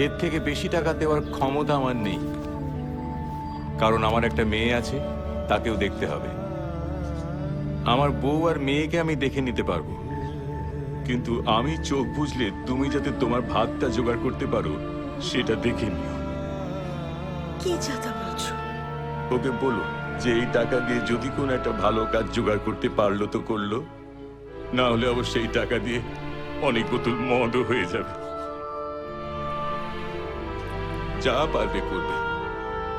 এর থেকে বেশি টাকা দেওয়ার ক্ষমতা আমার নেই, কারণ আমার একটা মেয়ে আছে, তাকেও দেখতে হবে। আমার বউ আর মেয়েকে আমি দেখে নিতে পারবো, কিন্তু আমি চোখ বুঝলে তুমি যাতে তোমার ভাতটা জোগাড় করতে পারো সেটা দেখে নিও। কি চাতা বলছো? ওকে বলো যে এই টাকা দিয়ে যদি কোনো একটা ভালো কাজ জোগাড় করতে পারলো তো করলো, না হলে অবশ্যই এই টাকা দিয়ে অনেক বোতল মদও হয়ে যাবে। যা পারবে করবে,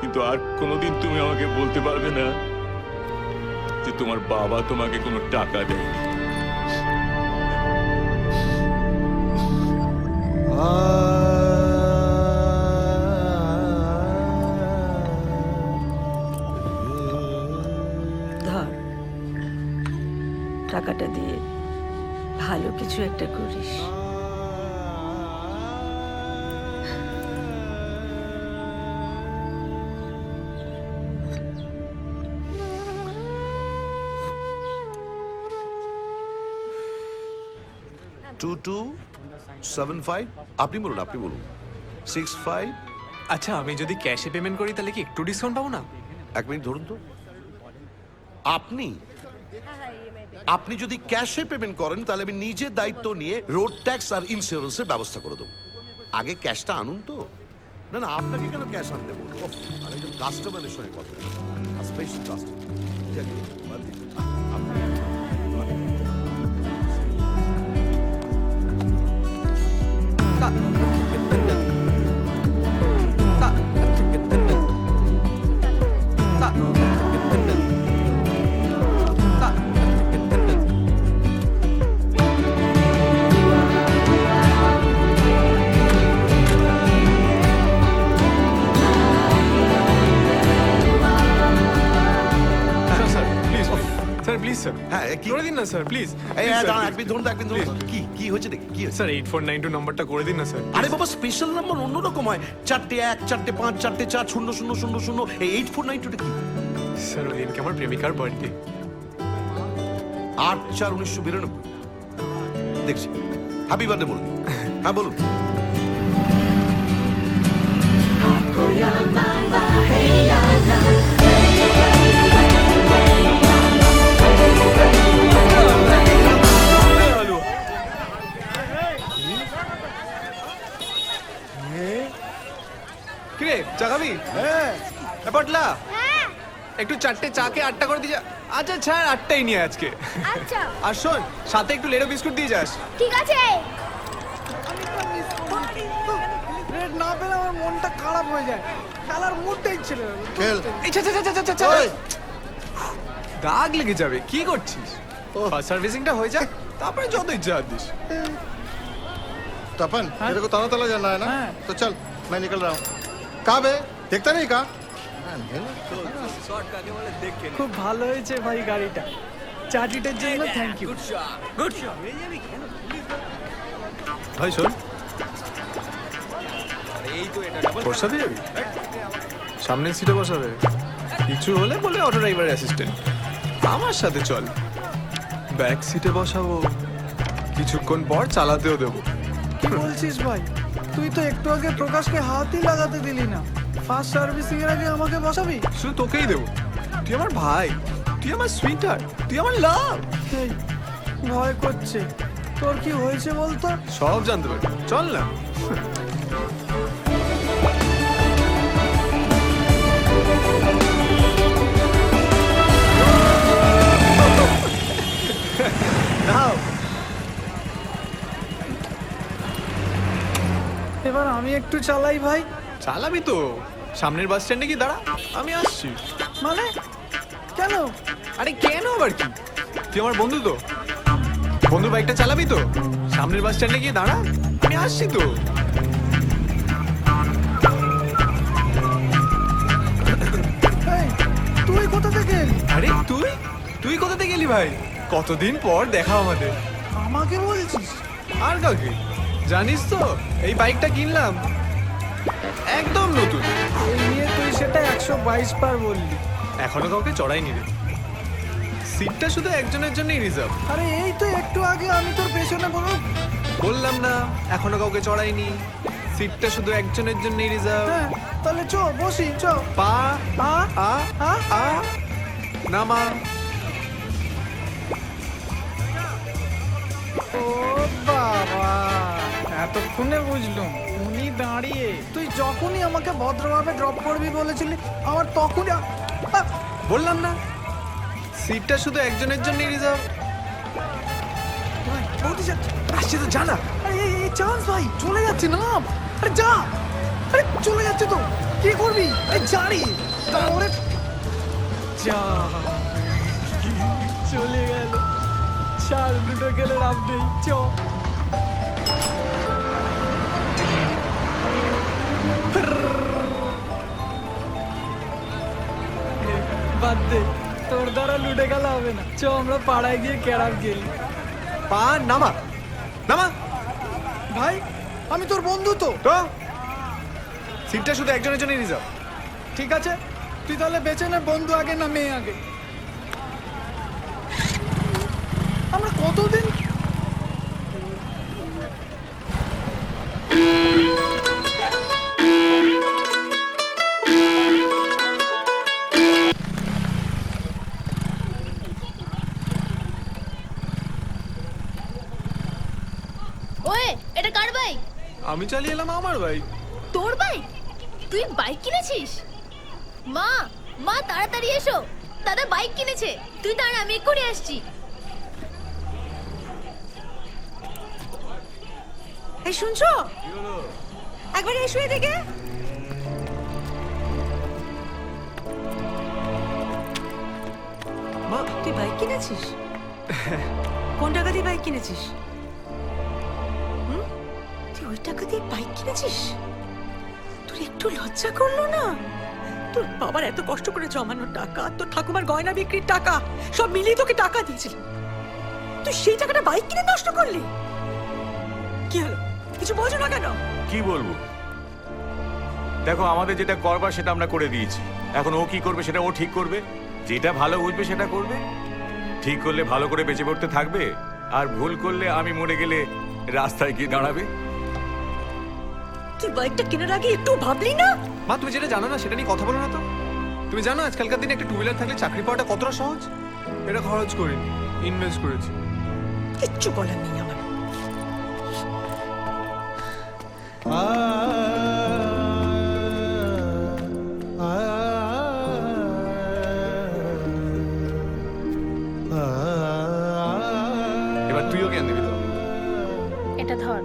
কিন্তু আর কোনোদিন তুমি আমাকে বলতে পারবে না যে তোমার বাবা তোমাকে কোনো টাকা দেয়নি। ধর, টাকাটা দিয়ে ভালো কিছু একটা করিস। টু টু 7-5 আপনি বলুন 6-5। আচ্ছা, আমি যদি ক্যাশে পেমেন্ট করি তাহলে কি একটু ডিসকাউন্ট পাবো না? 1 মিনিট ধরুন তো। আপনি যদি ক্যাশে পেমেন্ট করেন তাহলে আমি নিজের দায়িত্ব নিয়ে রোড ট্যাক্স আর ইন্স্যুরেন্সের ব্যবস্থা করে দেবো। আগে ক্যাশটা আনুন তো। না না, আপনাকে কেন ক্যাশ আনতে বলবো? আরেকজন কাস্টমারের সঙ্গে কথা special customer. Sir please sir, হ্যাঁ, কি? করে দিন না স্যার প্লিজ। এই দাঁড়ান, এক মিনিট ধরুন তো, এক মিনিট ধরুন তো। কি হয়েছে দেখি, কি হয়েছে? স্যার 8492 নাম্বারটা করে দিন না স্যার। আরে বাবা, স্পেশাল নাম্বার অন্যরকম হয়। 4-1, 4-5, 4-4, 0000। এই 8492 কি? স্যার ওই দিনকে আমার প্রেমিকার বার্থডে। 8/4/1992। দেখছি, হ্যাপি বার্থডে বলুন। হ্যাঁ বলুন। কিরে চা খাবি? হ্যাঁ। পটলা একটু 4টে চাকে 8টা করে দিয়ে যা। আচ্ছা ছাড়, 8টাই নিয়ে আজকে। আচ্ছা আর শোন, সাথে একটু লেরো বিস্কুট দিয়ে যাস। ঠিক আছে। ব্রেড না পেলে আমার মনটা খারাপ হয়ে যায়। খেলার মুডটাই ছিল। এই ছা ছা ছা ছা ছা ছা। দাগ লেগে যাবে, কি করছিস? ফার্স্ট সার্ভিসিংটা হয়ে যাক, তারপরে যত ইচ্ছা আর দিস। तपन तेरे को ताला ताला जाना है ना? तो चल मैं निकल रहा हूँ। कहाँ बे? देखता नहीं कहाँ? খুব ভালো হয়েছে ভাই গাড়িটা। চাটিটার জন্য থ্যাংক ইউ। ভাই শোন, তোর সাথে যাবি? সামনের সিটে বসাবে, কিছু হলে বলে অটো ড্রাইভার অ্যাসিস্ট্যান্ট। আমার সাথে চল, ব্যাক সিটে বসাবো, কিছুক্ষণ পর চালাতেও দেবো। কি বলছিস ভাই? তুই তো একটু আগে প্রকাশকে হাতই লাগাতে দিলি না। ফার্স্ট সার্ভিসিং এর আগে আমাকে বসাবি? শুধু তোকেই দেবো। তুই আমার ভাই, তুই আমার সুইটার, তুই আমার লাভ। এই, ভয় করছে। তোর কি হয়েছে বলতো? সব জানতে পারি, চল না। নাও। এবার আমি একটু চালাই ভাই। চালাবি তো? সামনের বাস স্ট্যান্ডে কি দাঁড়া, আমি আসছি। মানে কেন? আরে কেন আবার কি? তুই আমার বন্ধু তো, বন্ধুর বাইকটা চালাবি তো? সামনের বাস স্ট্যান্ডে গিয়ে দাঁড়া, আমি আসছি তো। এই, তুই কোথা থেকে এলি? আরে তুই তুই কোথা থেকে গেলি ভাই? কতদিন পর দেখা আমাদের। আমাকে বলছিস? আর কাকে? জানিস তো এই বাইকটা কিনলাম, একদম নতুন। এই নিয়ে তুই সেটা 122 বার বললি। এখনো কাউকে চড়াইনি রে, সিটটা শুধু একজনের জন্যই রিজার্ভ। আরে এই তো একটু আগে আমি তোর পেছনে বললাম না এখনো কাউকে চড়াইনি। সিটটা শুধু একজনের জন্যই রিজার্ভ। হ্যাঁ তাহলে চ বসি চ। পা আ আ আ আ নামা। ও বাবা, এতক্ষণে বুঝলুম উনি দাঁড়িয়ে। তুই যখনই আমাকে ভদ্রভাবে ড্রপ করবি বলেছিলি আমার তখনই বললাম না সিটটা শুধু একজনের জন্যই রিজার্ভ। আসছে তো জানা। আরে এই চান্স ভাই, চলে যাচ্ছে না। আরে যা, আরে চলে যাচ্ছে তো কি করবি? এই জানি তাহলে যা, চলে গেল। চাল দুটো গেলে লাভ নেই, চ। বাদ দে, তোর দ্বারা লুটে গেলে হবে না। চ আমরা পাড়ায় গিয়ে ক্যারাম খেলি। পা নামা নামা। ভাই আমি তোর বন্ধু তো। তো সিটটা শুধু একজনের জন্যই রিজার্ভ। ঠিক আছে, তুই তাহলে বেছে নে বন্ধু আগে না মেয়ে আগে। আমরা কতদিন ওয়ে, এটা কার বাইক? আমি চালিয়ে এলাম আমার বাইক। তোর বাইক? তুই বাইক কিনেছিস? মা, মা তাড়াতাড়ি এসো, দাদা বাইক কিনেছে। তুই দাঁড়া, আমি এক্ষুনি আসছি। এই শুনছো, একবার এসো এদিকে। মা তুই বাইক কিনেছিস? কোন টাকা দিয়ে বাইক কিনেছিস? তুই ওই টাকা দিয়ে বাইক কিনেছিস? তোর একটু লজ্জা করলো না? তোর বাবার এত কষ্ট করে জমানো টাকা, তোর ঠাকুমার গয়না বিক্রির টাকা, সব মিলিয়ে তোকে টাকা দিয়েছিল। তুই সেই টাকাটা বাইক কিনে নষ্ট করলি। কি হলো, কিছু বলছো না কেন? কি বলবো? দেখো, আমাদের যেটা করবার সেটা আমরা করে দিয়েছি। এখন ও কি করবে সেটা ও ঠিক করবে। যেটা ভালো বুঝবে সেটা করবে। ঠিক করলে ভালো করে বেঁচে পড়তে থাকবে, আর ভুল করলে আমি মরে গেলে রাস্তায় গিয়ে দাঁড়াবে। তুই বাইকটা কেনার আগে একটু ভাবলি না? মা তুমি যেটা জানো না সেটা নিয়ে কথা বলো না তো। তুমি জানো আজকালকার দিনে একটা টু হুইলার থাকলে চাকরি পাওয়াটা কতটা সহজ? এটা খরচ করিনি, ইনভেস্ট করেছি। কিচ্ছু বলার নেই আমার। এবার তুইও জ্ঞান দিবি তো। এটা ধর।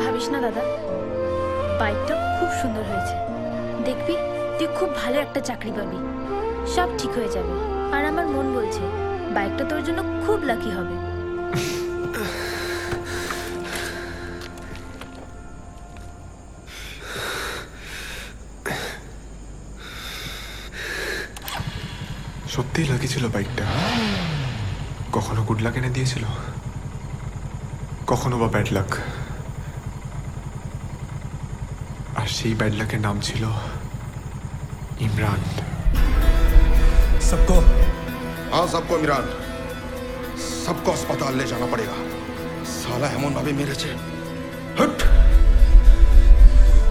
ভাবিস না দাদা, বাইকটা খুব সুন্দর হয়েছে। দেখবি তুই খুব ভালো একটা চাকরি পাবি, সব ঠিক হয়ে যাবে। আর আমার মন বলছে বাইকটা তোর জন্য খুব লাকি হবে। সত্যিই লাকি ছিল বাইকটা। কখনো গুড লাক এনে দিয়েছিল, কখনো বা ব্যাড লাক। আর সেই ব্যাড লাকের নাম ছিল ইমরান। सबको हाँ सबको इमरान सबको अस्पताल ले जाना पड़ेगा। साला एमन भाभी मेरे से हट।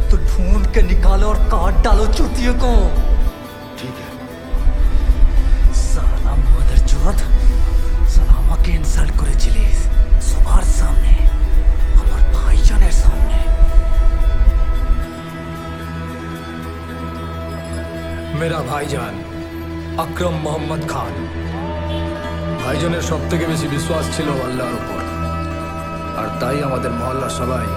तो ढूंढ के निकालो और काट डालो चुतियों को। ठीक है। साला मदरचोद, साला আমাকে ইনসাল্ট করেছিলিস সবার সামনে, আমার ভাইজানের সামনে। मेरा भाईजान আকরম মোহাম্মদ খান। ভাইজানের সব থেকে বেশি বিশ্বাস ছিল আল্লাহর উপর, আর তাই আমাদের মহল্লার সবাই